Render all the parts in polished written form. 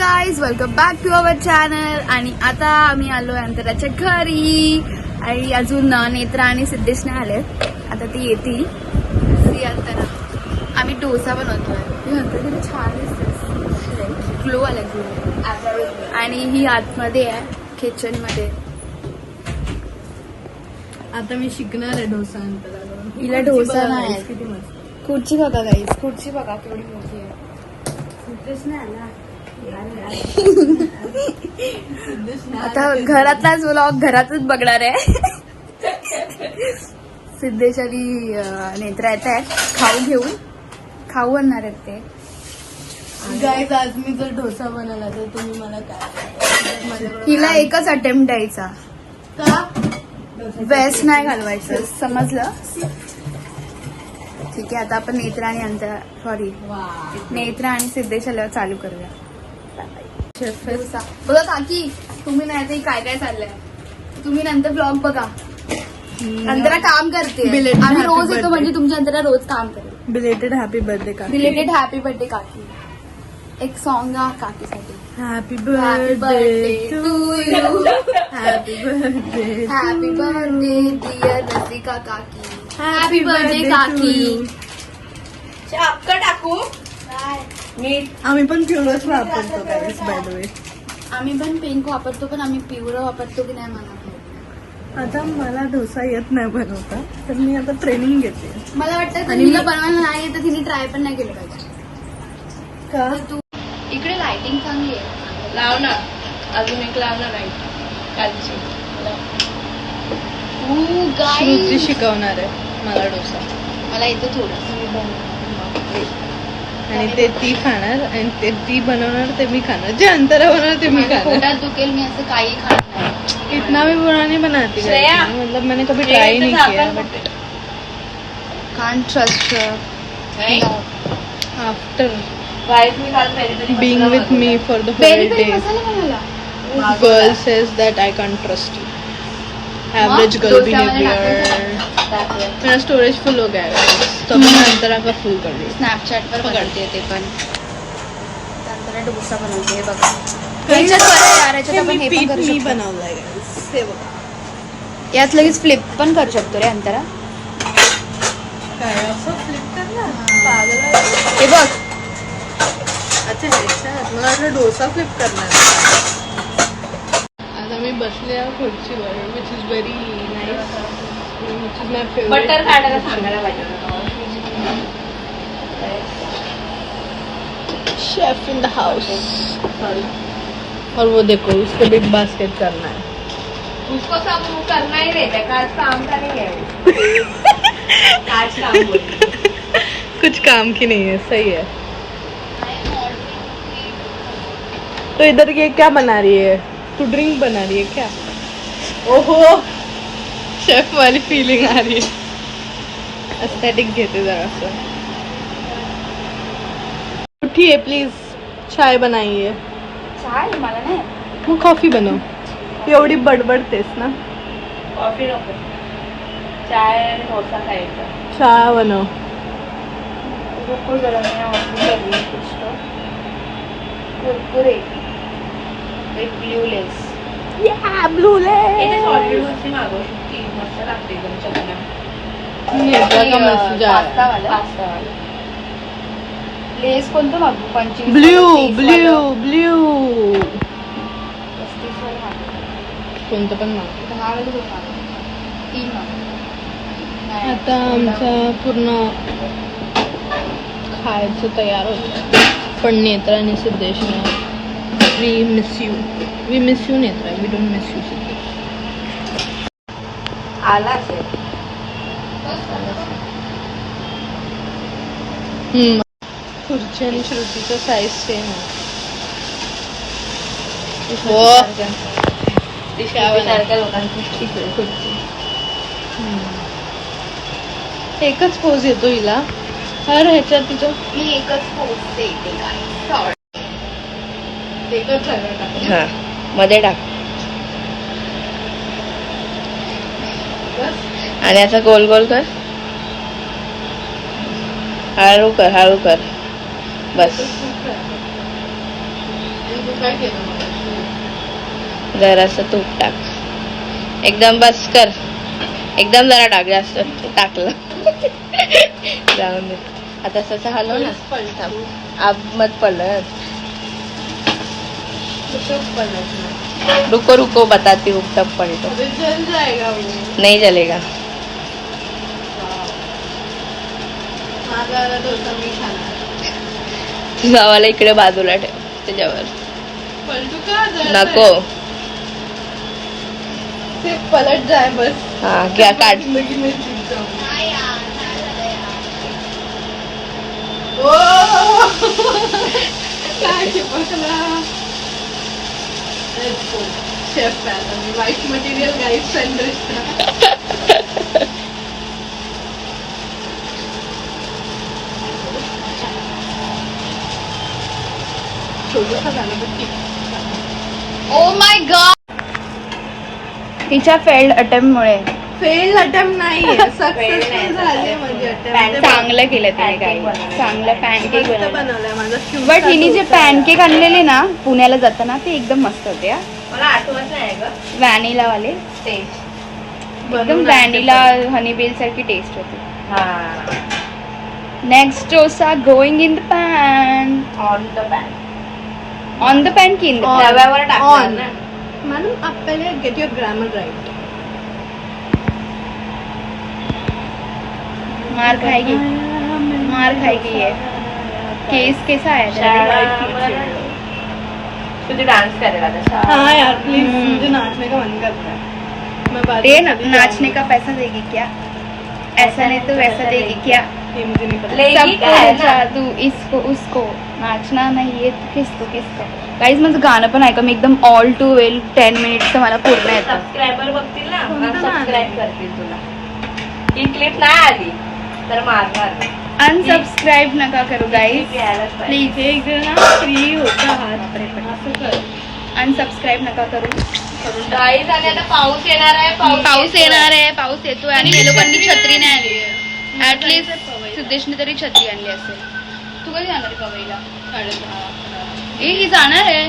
Guys, welcome back to our channel. आणि आता आम्ही आलो अंतराच्या घरी आणि अजून नेत्रा आणि सिद्धेश नाही आले. आता ती येतील. अंतरा आम्ही डोसा बनवतोय. छान दिसते, ग्लो आला ग्लो. आणि ही आतमध्ये आहे किचन मध्ये. आता मी शिकणार आहे डोसा. अंतरा हिला डोसा नाही. किती मस्त खुर्ची बघा गाईज, खुर्ची बघा केवढी मोठी आहे. सिद्धेश नाही आला. आता घरातलाच व्लॉग घरातच बघणार आहे. सिद्धेश आणि नेत्रा येत आहेत खाऊ घेऊन. खाऊ आणणार आहेत ते. गाईज, आज मी जर डोसा बनवला तर तुम्ही मला काय? हिला एकच अटेम्प्ट द्यायचा, का वेस्ट नाही घालवायचं, समजलं? ठीक आहे, आता आपण नेत्रा आणि नेत्रा आणि सिद्धेश आल्यावर चालू करूया. बघा काकी, तुम्ही नाही तरी काय काय चाललंय. तुम्ही नंतर ब्लॉग बघा. अंतरा काम करते. आम्ही रोज येतो म्हणजे तुमच्या अंतरा रोज काम करेल. बिलेटेड हॅपी बर्थडे का? रिलेटेड हॅपी बर्थडे काकी. एक सॉन्ग गा काकीसाठी. Happy birthday birthday to you. Happy birthday happy birthday dear Rasika काकी. हॅपी बर्थडे काकी. अक्का टाकू. आम्ही पण प्युअरच वापरतो गाईज, बाय द वे. आम्ही पण पिंक वापरतो, पण आम्ही पिवळं वापरतो की नाही मला माहित. आता मला डोसा येत नाही बनवता, तर मी आता ट्रेनिंग घेते. मला वाटतं आणि तिला बनवायला नाही येतं, तिने ट्राय पण नाही केलं पाहिजे. का? तर तू इकडे लाइटिंग चांगली आहे. लाव ना, अजून एक लाव ना लाईट कालची. श्रुती शिकवणार आहे मला डोसा. मला येतं थोडं. आणि ते ती खाणार आणि ते ती बनवणार ते मी खाणार. जे अंतरा बनवणार ते मी खाणार. पोटात दुखेल, मी असं काही खात नाही. इतना भी बुरा नहीं बनाती श्रेया, मतलब मैंने कभी ट्राई नहीं किया, but Can't trust her. After वाईट मी काल पेरी being with me for the पेरी whole पेरी day, मसाला बनवला. girl says that I can't trust you. Average girl behavior. मेरा स्टोरेज फुल हो गया है, तो मैंने अंतरा का फुल कर दिया. स्नॅपचॅट वर पकडते ते पण. नंतर डोसा बनवते बघा. ह्याच्यात बरं आहे यार, ह्याच्यात आपण हे पण करू मी शकतो. बनवलाय हे बघा. यात लगेच फ्लिप पण करू शकतो रे अंतरा. काय असं फ्लिप करणार? पागल आहे. हे बघ, अच्छा ह्याच्यात मला वाटलं डोसा फ्लिप करणार. आता मी बसले आहे खुर्चीवर, which is very nice, which is my favourite. Butter काढायला सांगायला पाहिजे. Chef in the house. और वो देखो, उसको बिग बास्केट करना है. उसको सब करना ही रहता है, आज काम का नहीं है. आज काम बोलती. कुछ काम की नहीं है, सही है. तो इधर ये क्या बना रही है? तू ड्रिंक बना रही है क्या? ओहो, शेफ वाली फीलिंग आ रही है. एस्थेटिक घेते जरा सा. उठिए प्लीज, चाय बनाइए. चाय मला नाही. मग कॉफी बनव. एवढी बडबडतेस ना. कॉफी नको, चाय आणि डोसा खायचा. चहा बनव. रुको जरा, मैं ऑर्डर कर रही हूँ कुछ तो. कुरकुरे, एक ब्लू लेस. या ब्लू ले. ऑलरेडी मागवू शकते, मस्त लागते एकदम चटण्या. नेत्रा का मैसेज आया. पास्ता वाला लेस कोणतं मागू? 25 ब्ल्यू ब्ल्यू ब्ल्यू 35 वाला मागू. कोणतं पण माग. 10 वाला दोन मागू. 3 मागू. नाही, आता आमचं पूर्ण खायचं तयार होतं, पण नेत्रा आणि सिद्धेशने we miss you Netra, we don't miss you Siddhesh. आला असेल. खुर्ची आणि श्रुतीचा साईज सेम आहे. सारख्या लोकांची खुर्ची एकच पोज येतो हिला हर ह्याच्यात. तिचं मी एकच पोस्ट देते काय. एकच सगळं टाकलं. हा, मध्ये टाक. आणि असं गोल गोल कर. हळू कर, हळू कर. बस. तू काय केलं मग? जरासं तूप टाक एकदम बस कर एकदम जरा टाक जास्त टाकलं जाऊन दे आता असं हलव ना पलटू. आप मत पलट तूप पलटना. रुको रुको बताती हूँ तब पलटो अरे जल जाएगा वो. नहीं जलेगा माझा वाला डोसा मी खाणार. गावाला इकडे बाजूला ठेव त्याच्यावर पलटू का जल नको ते पलट जाए बस. हा क्या काट जिंदगी में जीत जाऊं. ओ काय चिपकला. शेफ आहे आता मी. वाईट मटेरियल गाईड सेंटर. छोटंसं झालं पण ठीक. Oh my God. तिच्या फेल्ड अटेम्प्टमुळे फेल अटेम्प्ट नाहीये. Fail सक्सेसफुल नाही झाले म्हणजे attempt. चांगलं केलं तिने Pancake काही बनवलं. चांगलं पॅनकेक मस्त बनवलं. बनवलंय माझा शिवचा बट हिने जे डोसा. पॅनकेक आणलेले ना पुण्याला जाताना ते एकदम मस्त होते हा. मला आठवत नाही ग व्हॅनिला वाले टेस्ट एकदम बनवून व्हॅनिला आणते हनी बेल सारखी टेस्ट होती. हा next dosa going in the pan. On the pan on the pan की इन द On. पॅन. तव्यावर टाकणार On. ना मॅडम आप पहले गेट योर ग्रामर राइट. मार खाएगी मार खाएगी ये. केस कैसा आया तेरा? तुझे डान्स करेगा तसा हाँ यार प्लीज हम्म. मुझे नाचने का मन करता है. मैं बाद दे में ना चली नाचने जाऊंगी. का पैसा देगी क्या? ऐसा नहीं तो वैसा देगी क्या? ये मुझे नहीं पता. लेगी सबको काय ना? नचा तू इसको उसको नाचना नाही येत किसको गाईज माझं गाणं पण ऐका मी एकदम ऑल टू वेल 10 मिनिट्स मला पूर्ण येतं. सबस्क्रायबर बघतील ना कोणतं सबस्क्राईब गाणं? करतील तुला ही क्लिप नाही आली तर मारणार अनसबस्क्राईब नका करू गाईज Clip यायलाच पाहिजे. प्लीज. एक जण ना फ्री होता हात असं कर. अनसबस्क्राईब नका करू. गाईज आणि आता पाऊस येणार आहे पाऊस येणार आहे पाऊस येतोय आणि हे लोकांनी छत्री नाही आणली आहे. ऍटलीस्ट सिद्धेशने तरी छत्री आणली असेल. तू कधी जाणार आहे पवईला? 10:30. ही जाणार आहे.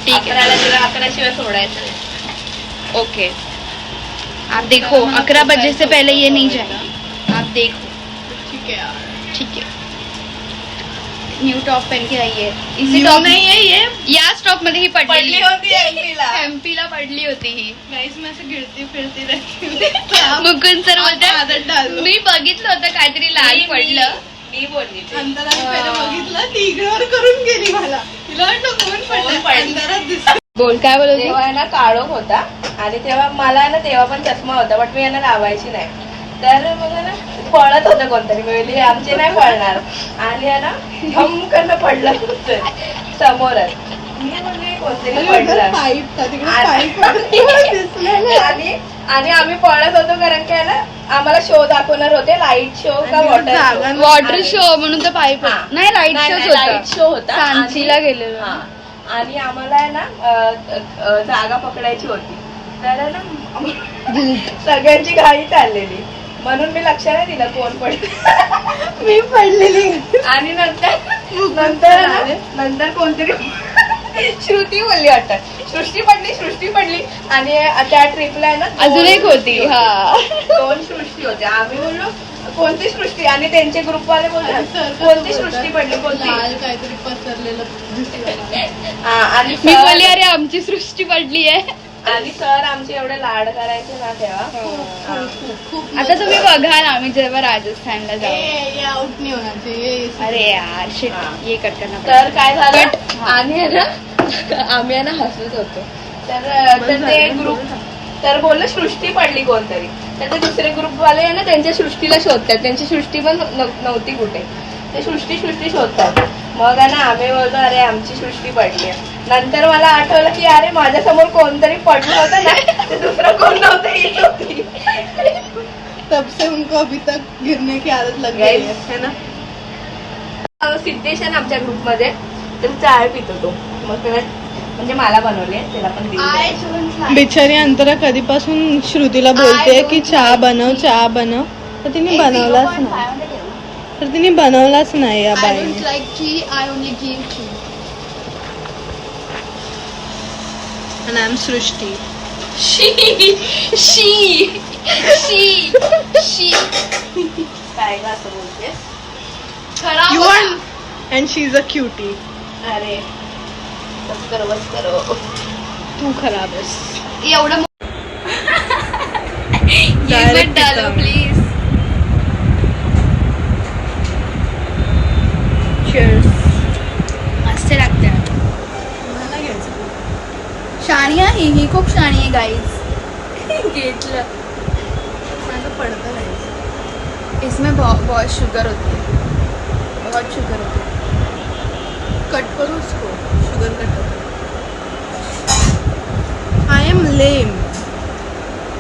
ठीक है 11ला तिला 11 शिवाय सोडायचं नाही. ओके. आप देखो 11 बजे से पहले ये नहीं जाएगी. आप देखो ठीक है यार. ठीक है. न्यू टॉप पहन के आई है. इसी New टॉप नहीं है ये. या स्टॉप मध्ये ही पडली पडलेली होती एमपीला एमपी ला पडली होती ही. गाइस मैं ऐसे गिरती फिरती रहती हूँ. मुकुंद सर आप आदत डालो. बोलते मी बघितलं होतं काहीतरी लाल पडलं. मी बोलली ते. अंतराने पहिले बघितलं ती इग्नोर करून गेली मला. तिला वाटलं कोण कोण पडलं. पडलं? अंधारात दिसत. बोल काय बोलत तेव्हा आहे ना काळोख होता आणि तेव्हा मला ना तेव्हा पण चष्मा होता बट मी यांना लावायची नाही. तर मग आहे ना पळत होतं कोणतरी वेळी आमचे नाही पळणार आणि आहे ना धमकन पडलं समोरच. मी म्हणजे कोणतरी पडलं पाईप का तिकडे आणि पाईप दिसलेलं. आणि आम्ही पळत होतो कारण की आहे ना आम्हाला शो दाखवणार होते लाईट शो का आणि वॉटर जागा शो. वॉटर शो म्हणून तर पाईप हा. नाही लाईट शो लाईट शो होता सांचीला आणि- गेलेलो. हा. आणि आम्हाला आहे ना जागा पकडायची होती तर आहे ना सगळ्यांची घाई चाललेली म्हणून मी लक्ष नाही दिलं कोण पडलं. मी पडलेली. आणि नंतर कोणतरी श्रुती बोलली वाटतं सृष्टी पडली आणि त्या ट्रिपला आहे ना अजून एक होती. हा 2 सृष्टी होत्या. आम्ही बोललो कोणती सृष्टी आणि त्यांचे ग्रुपवाले आणि बोलतात सर कसं कोणती बोलतात? सृष्टी पडली कोणती लाल काहीतरी पसरलेलं दिसलं. हा, आणि मी सर- बोलली अरे आमची सृष्टी पडली आहे. आणि सर आमचे एवढे लाड करायचे ना तेव्हा हा. खूप आता तुम्ही बघाल आम्ही जेव्हा राजस्थानला जाऊ. ये आउट नहीं होना चाहिए. अरे यार शिट हा. ये कट करना तर काय झालं But- हा. आणि आहे ना आम्ही आहे ना हसत होतो तर ते ग्रुप तर बोललं सृष्टी पडली कोणतरी तर ते दुसरे ग्रुपवाले आहे ना त्यांच्या सृष्टीला शोधतात त्यांची सृष्टी पण नव्हती कुठे ते सृष्टी शोधतात मग आहे ना आम्ही बोलतो अरे आमची सृष्टी पडली आहे. नंतर मला आठवलं की अरे माझ्यासमोर कोणतरी पडलं होतं ना ते दुसरं कोण नव्हतं येत होती. तब से उनको अभी तक गिरने की आदत लग गई है ना. सिद्धेश आहे ना आमच्या ग्रुपमध्ये तर चाय पितो तो मग त्याला म्हणजे मला बनवले त्याला पण दिली. बिचारी अंतरा कधीपासून श्रुतीला बोलते की चहा बनव तर तिने बनवलाच नाही. तर तिने बनवलाच नाही या बाईने. And I'm Srushti. शी काय ग असं बोलतेस खरा You बोला. are, and she's a cutie. अरे बस करो तू खराब आहेस. एवढं Direct डालो तिथं. प्लीज. Cheers. मस्त लागते. मला घ्यायचं. शाणी आहे ही खूप शाणी आहे गाईज. घेतलं. माझं पडतं राहायचं. इसमें बहुत शुगर होती है, बहुत शुगर होती है. कट करो उसको. शुगर कट करो. I am lame.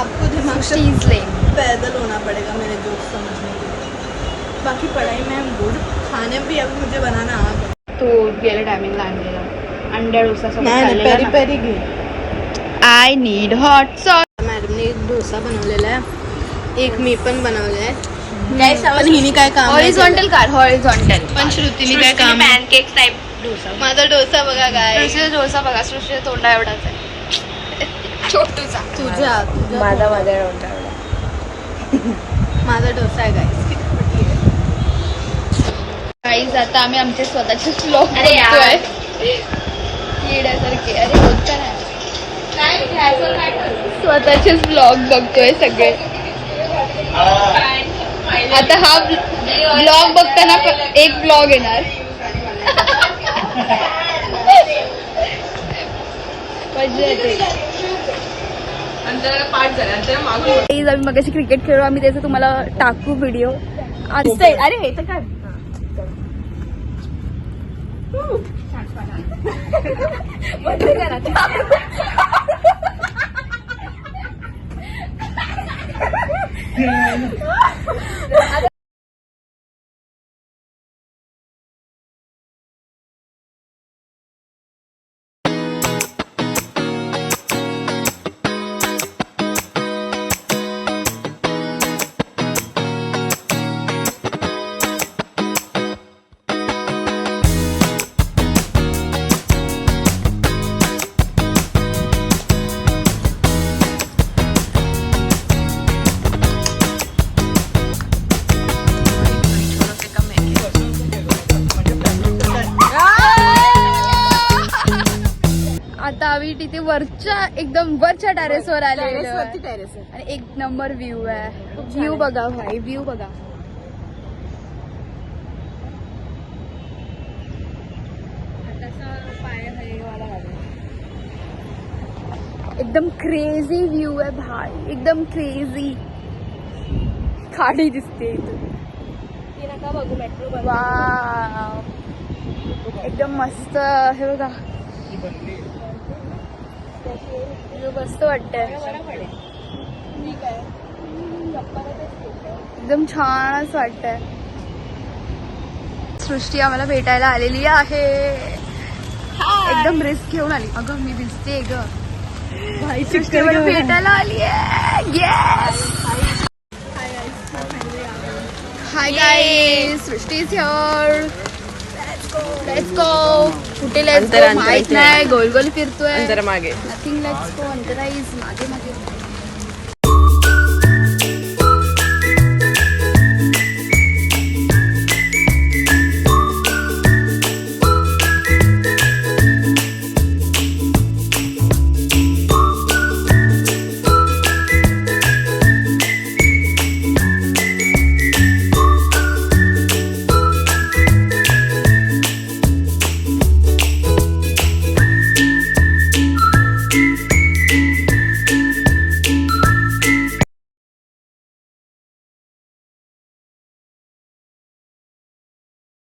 आपको दिमाग से चीज ले. पैदल होना पड़ेगा मेरे जोक समझने के लिए. बाकी पढ़ाई में I'm good. खाने भी अब मुझे बनाना आ गया. तो गेल्या टायमिंगला आणलेला अंडा डोसा नाही पेरी पेरी घे. I need hot sauce. मॅडमने एक डोसा बनवलेला आहे. एक मी पण बनवले आहे. पण हिने काय काम नाही हॉरिझॉन्टल केलं. Car horizontal. पण श्रुतीने काय काम पॅनकेक टाईप डोसा माझा डोसा बघा काय सृष्टीचा डोसा बघा. सृष्टीचा तोंडा एवढाच आहे. छोटूचा. तुझ्या माझा एवढा माझा डोसा आहे गाईस. गाईज आता आम्ही आमचे स्वतःचे ब्लॉग अरे यार. बघतोय. येड्यासारखे. अरे होत का नाही. स्वतःचेच ब्लॉग बघतोय सगळे. आता हा ब्लॉग बघताना एक ब्लॉग येणार. मजा येते. पाठ झाला मागून Guys, आम्ही मगाशी क्रिकेट खेळलो. आम्ही त्याचा तुम्हाला टाकू व्हिडिओ. अरे हे तर काय आता आम्ही तिथे एकदम वरच्या टेरेसवर आलेलो आहे. आणि एक नंबर व्ह्यू आहे. व्ह्यू बघा भाई, व्ह्यू बघा. एकदम क्रेझी व्ह्यू आहे भाई, एकदम क्रेझी. खाडी दिसते वाव, एकदम मस्त. हे बघा मस्त वाटतंय. एकदम छान असं वाटतंय. सृष्टी आम्हाला भेटायला आलेली आहे. एकदम रिस्क घेऊन आली. अगं मी दिसते ग भाई सृष्टी मला भेटायला आली आहे. Yes. Hi guys, Srishti is here. Let's go. कुठे लेट्स गो माहित नाही. गोल गोल फिरतोय. मागे nothing. Let's go. Antara is मागे मागे.